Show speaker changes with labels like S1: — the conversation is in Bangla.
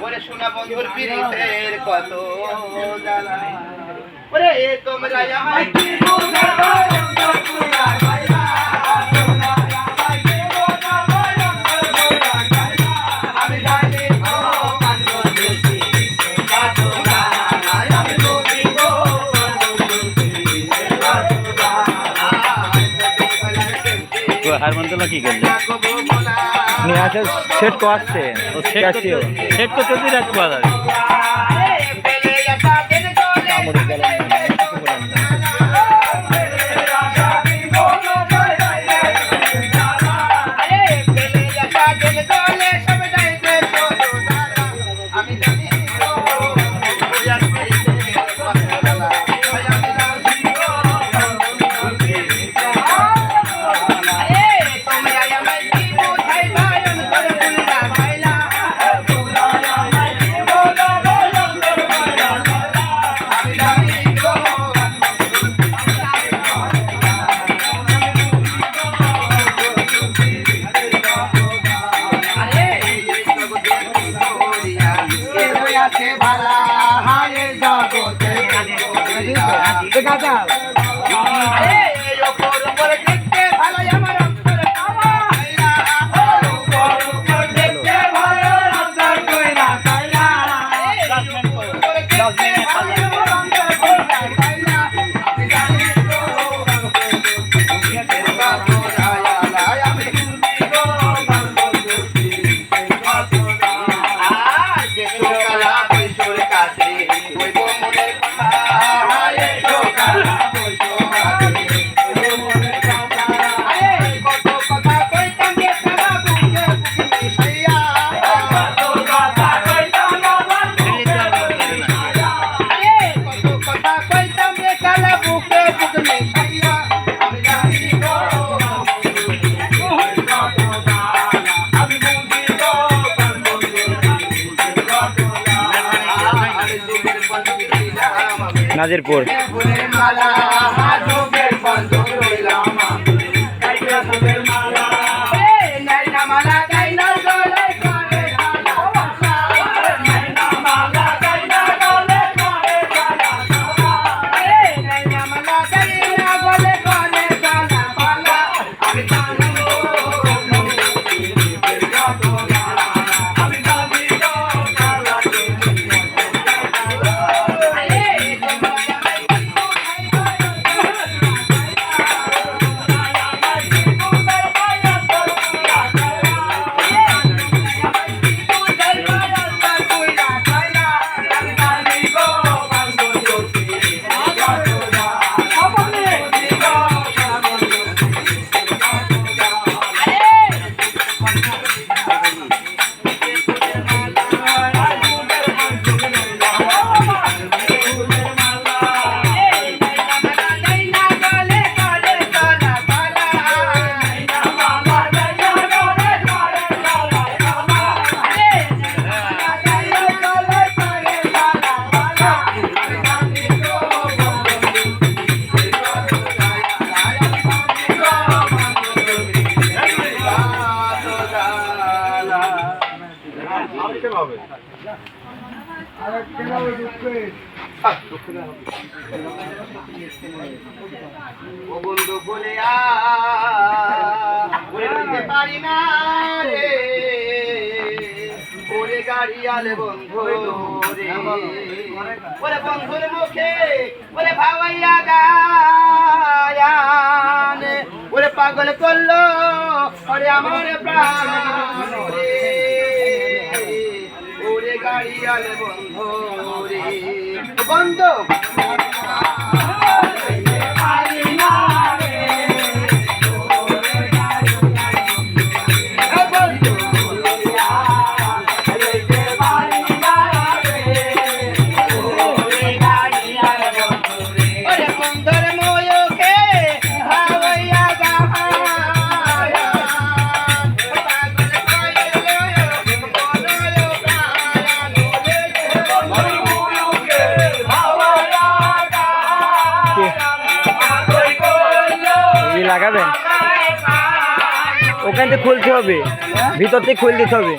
S1: ওরে সোনা বন্ধুর পিরিতের কত জ্বালা ওরে তোমরা আমায় কি বুঝাবো
S2: হারমোনিয়াম কি করলে
S3: নিয়ে আসে সেট করছে
S2: ও সেট তো চলতে রাখতে পারে নাজিরপুর
S1: বন্ধু বলে পারি না রে ওরে গাড়ি আলে বন্ধু রে ওরে বন্ধুর মুখে ওরে ভাবাইয়া গায়ান ওরে পাগল করলো ওরে আমার প্রাণ রে ওরে গাড়ি আলে বন্ধু রে বন্ধু
S3: লাগাবেন ওখান থেকে খুলতে হবে ভিতর থেকে খুলে দিতে হবে